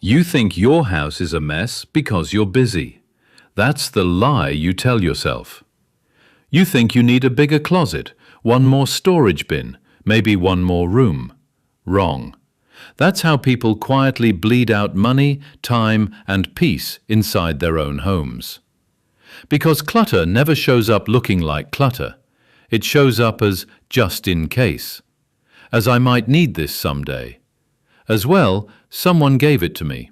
You think your house is a mess because you're busy. That's the lie you tell yourself. You think you need a bigger closet, one more storage bin, maybe one more room. Wrong. That's how people quietly bleed out money, time, and peace inside their own homes. Because clutter never shows up looking like clutter. It shows up as just in case. As I might need this someday. As well, someone gave it to me.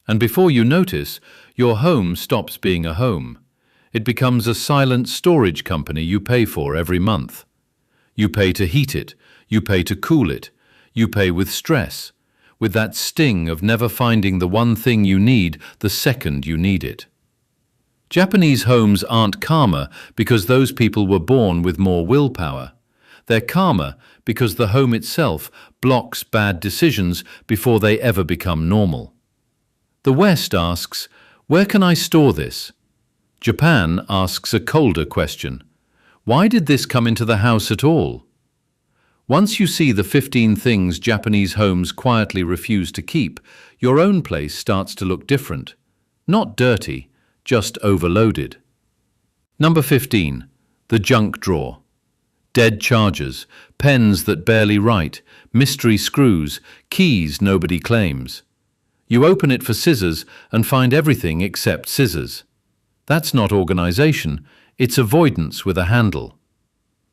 And before you notice, your home stops being a home. It becomes a silent storage company you pay for every month. You pay to heat it, you pay to cool it, you pay with stress, with that sting of never finding the one thing you need the second you need it. Japanese homes aren't calmer because those people were born with more willpower. They're calmer because the home itself blocks bad decisions before they ever become normal. The West asks, where can I store this? Japan asks a colder question. Why did this come into the house at all? Once you see the 15 things Japanese homes quietly refuse to keep, your own place starts to look different. Not dirty, just overloaded. Number 15. The junk drawer. Dead chargers, pens that barely write, mystery screws, keys nobody claims. You open it for scissors and find everything except scissors. That's not organization, it's avoidance with a handle.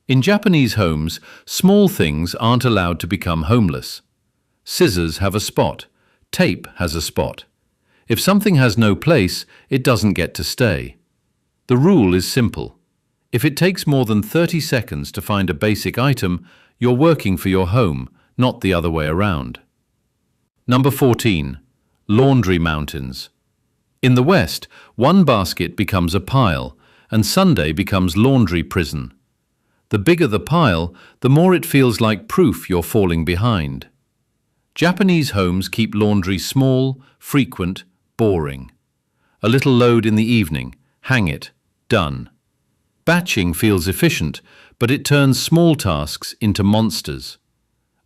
In Japanese homes, small things aren't allowed to become homeless. Scissors have a spot, tape has a spot. If something has no place, it doesn't get to stay. The rule is simple. If it takes more than 30 seconds to find a basic item, you're working for your home, not the other way around. Number 14. Laundry mountains. In the West, one basket becomes a pile, and Sunday becomes laundry prison. The bigger the pile, the more it feels like proof you're falling behind. Japanese homes keep laundry small, frequent, boring. A little load in the evening, hang it, done. Batching feels efficient, but it turns small tasks into monsters.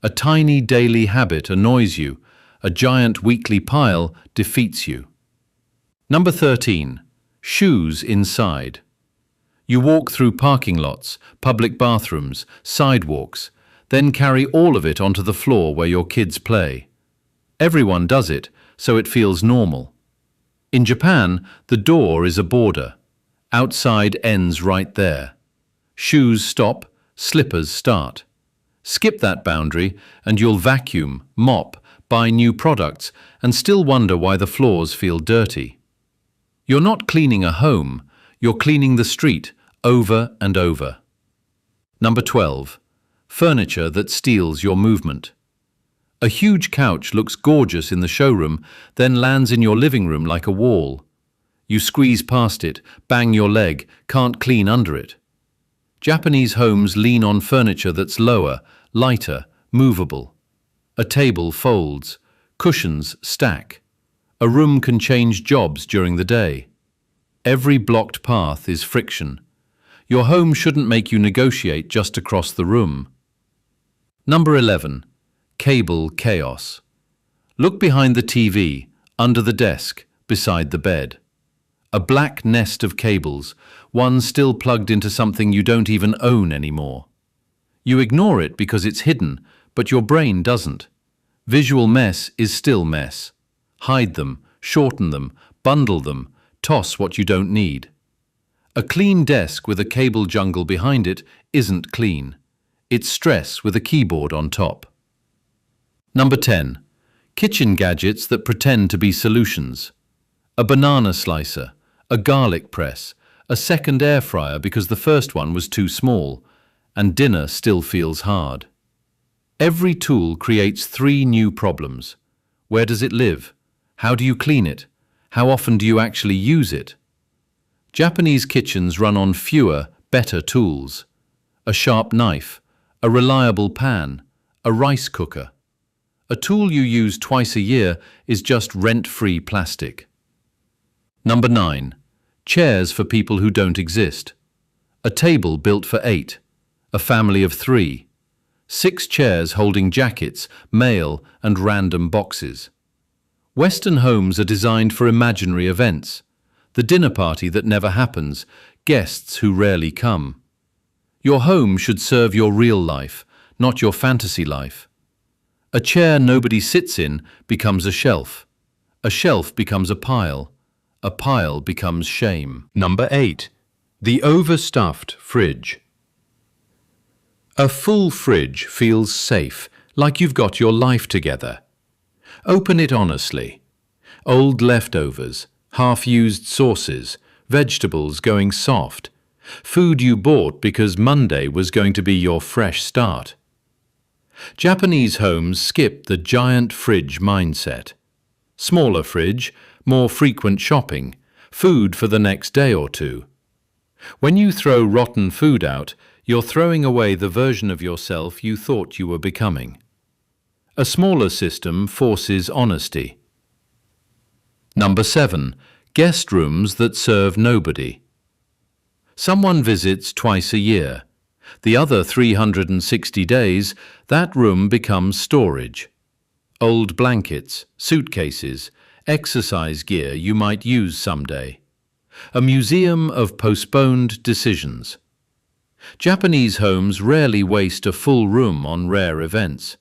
A tiny daily habit annoys you, a giant weekly pile defeats you. Number 13. Shoes inside. You walk through parking lots, public bathrooms, sidewalks, then carry all of it onto the floor where your kids play. Everyone does it, so it feels normal. In Japan, the door is a border. Outside ends right there. Shoes stop, slippers start. Skip that boundary and you'll vacuum, mop, buy new products and still wonder why the floors feel dirty. You're not cleaning a home, you're cleaning the street over and over. Number 12. Furniture that steals your movement. A huge couch looks gorgeous in the showroom, then lands in your living room like a wall. You squeeze past it, bang your leg, can't clean under it. Japanese homes lean on furniture that's lower, lighter, movable. A table folds, cushions stack. A room can change jobs during the day. Every blocked path is friction. Your home shouldn't make you negotiate just across the room. Number 11. Cable chaos. Look behind the TV, under the desk, beside the bed. A black nest of cables, one still plugged into something you don't even own anymore. You ignore it because it's hidden, but your brain doesn't. Visual mess is still mess. Hide them, shorten them, bundle them, toss what you don't need. A clean desk with a cable jungle behind it isn't clean. It's stress with a keyboard on top. Number 10. Kitchen gadgets that pretend to be solutions. A banana slicer, a garlic press, a second air fryer because the first one was too small, and dinner still feels hard. Every tool creates 3 new problems. Where does it live? How do you clean it? How often do you actually use it? Japanese kitchens run on fewer, better tools. A sharp knife, a reliable pan, a rice cooker. A tool you use twice a year is just rent-free plastic. Number 9. Chairs for people who don't exist. A table built for 8. A family of 3. 6 chairs holding jackets, mail, and random boxes. Western homes are designed for imaginary events. The dinner party that never happens, guests who rarely come. Your home should serve your real life, not your fantasy life. A chair nobody sits in becomes a shelf. A shelf becomes a pile. A pile becomes shame. Number 8. The overstuffed fridge. A full fridge feels safe, like you've got your life together. Open it honestly. Old leftovers, half-used sauces, vegetables going soft, food you bought because Monday was going to be your fresh start. Japanese homes skip the giant fridge mindset. Smaller fridge, more frequent shopping, food for the next day or two. When you throw rotten food out, you're throwing away the version of yourself you thought you were becoming. A smaller system forces honesty. Number 7. Guest rooms that serve nobody. Someone visits twice a year. The other 360 days, that room becomes storage. Old blankets, suitcases, exercise gear you might use someday. A museum of postponed decisions. Japanese homes rarely waste a full room on rare events.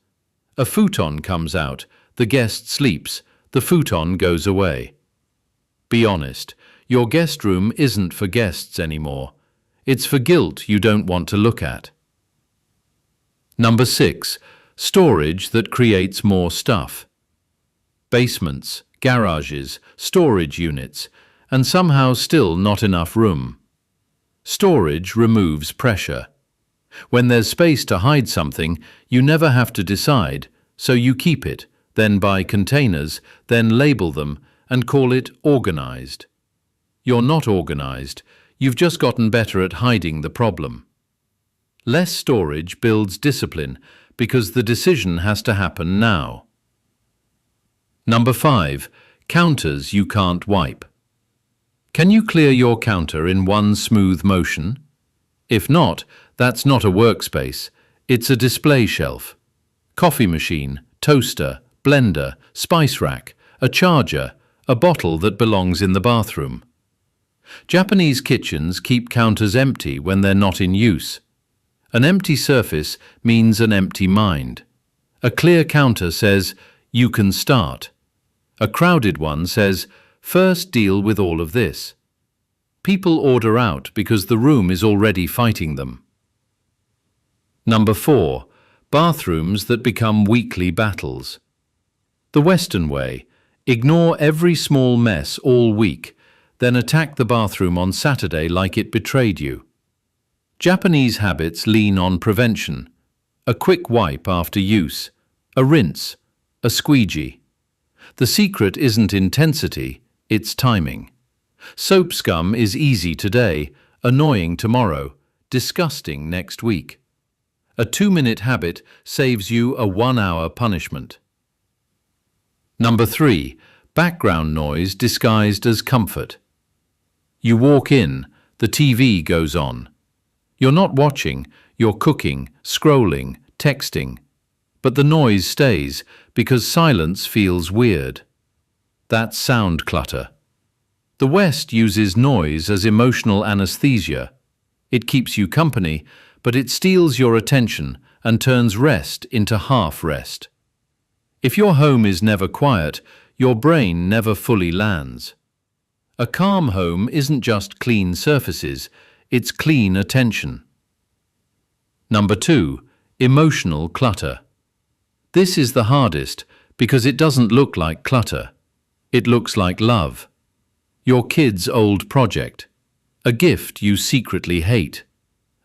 A futon comes out, the guest sleeps, the futon goes away. Be honest, your guest room isn't for guests anymore. It's for guilt you don't want to look at. Number 6. Storage that creates more stuff. Basements, garages, storage units, and somehow still not enough room. Storage removes pressure. When there's space to hide something, you never have to decide, so you keep it, then buy containers, then label them, and call it organized. You're not organized, you've just gotten better at hiding the problem. Less storage builds discipline because the decision has to happen now. Number 5. Counters you can't wipe. Can you clear your counter in one smooth motion? If not, that's not a workspace, it's a display shelf. Coffee machine, toaster, blender, spice rack, a charger, a bottle that belongs in the bathroom. Japanese kitchens keep counters empty when they're not in use. An empty surface means an empty mind. A clear counter says, you can start. A crowded one says, first deal with all of this. People order out because the room is already fighting them. Number 4. Bathrooms that become weekly battles. The Western way: ignore every small mess all week, then attack the bathroom on Saturday like it betrayed you. Japanese habits lean on prevention. A quick wipe after use, a rinse, a squeegee. The secret isn't intensity, it's timing. Soap scum is easy today, annoying tomorrow, disgusting next week. A 2-minute habit saves you a 1-hour punishment. Number 3. Background noise disguised as comfort. You walk in, the TV goes on. You're not watching, you're cooking, scrolling, texting. But the noise stays because silence feels weird. That's sound clutter. The West uses noise as emotional anesthesia. It keeps you company, but it steals your attention and turns rest into half rest. If your home is never quiet, your brain never fully lands. A calm home isn't just clean surfaces, it's clean attention. Number 2. Emotional clutter. This is the hardest because it doesn't look like clutter. It looks like love. Your kid's old project. A gift you secretly hate.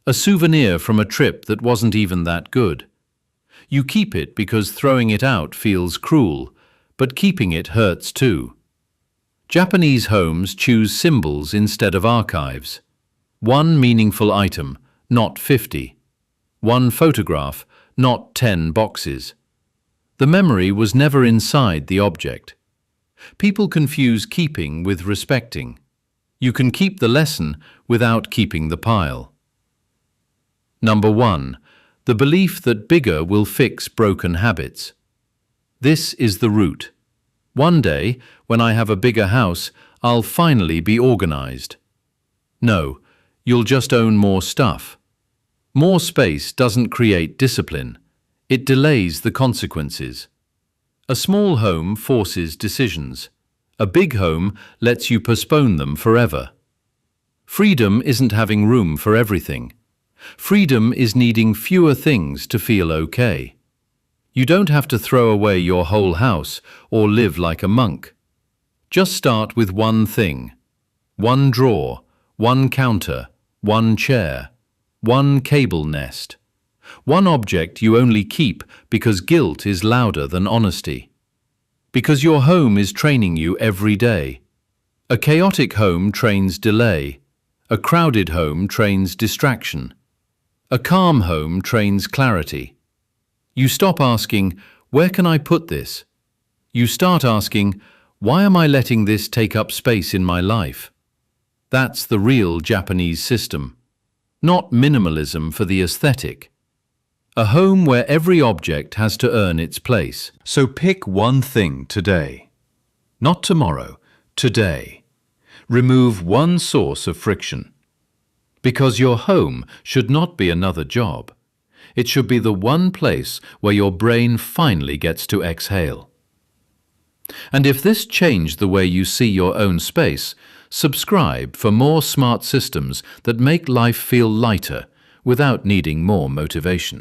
A souvenir from a trip that wasn't even that good. You keep it because throwing it out feels cruel, but keeping it hurts too. Japanese homes choose symbols instead of archives. One meaningful item, not 50. One photograph, not 10 boxes. The memory was never inside the object. People confuse keeping with respecting. You can keep the lesson without keeping the pile. Number 1. The belief that bigger will fix broken habits. This is the root. One day, when I have a bigger house, I'll finally be organized. No, you'll just own more stuff. More space doesn't create discipline. It delays the consequences. A small home forces decisions. A big home lets you postpone them forever. Freedom isn't having room for everything. Freedom is needing fewer things to feel okay. You don't have to throw away your whole house or live like a monk. Just start with one thing. One drawer, one counter, one chair, one cable nest. One object you only keep because guilt is louder than honesty. Because your home is training you every day. A chaotic home trains delay. A crowded home trains distraction. A calm home trains clarity. You stop asking, where can I put this? You start asking, why am I letting this take up space in my life? That's the real Japanese system. Not minimalism for the aesthetic. A home where every object has to earn its place. So pick one thing today. Not tomorrow, today. Remove one source of friction. Because your home should not be another job. It should be the one place where your brain finally gets to exhale. And if this changed the way you see your own space, subscribe for more smart systems that make life feel lighter without needing more motivation.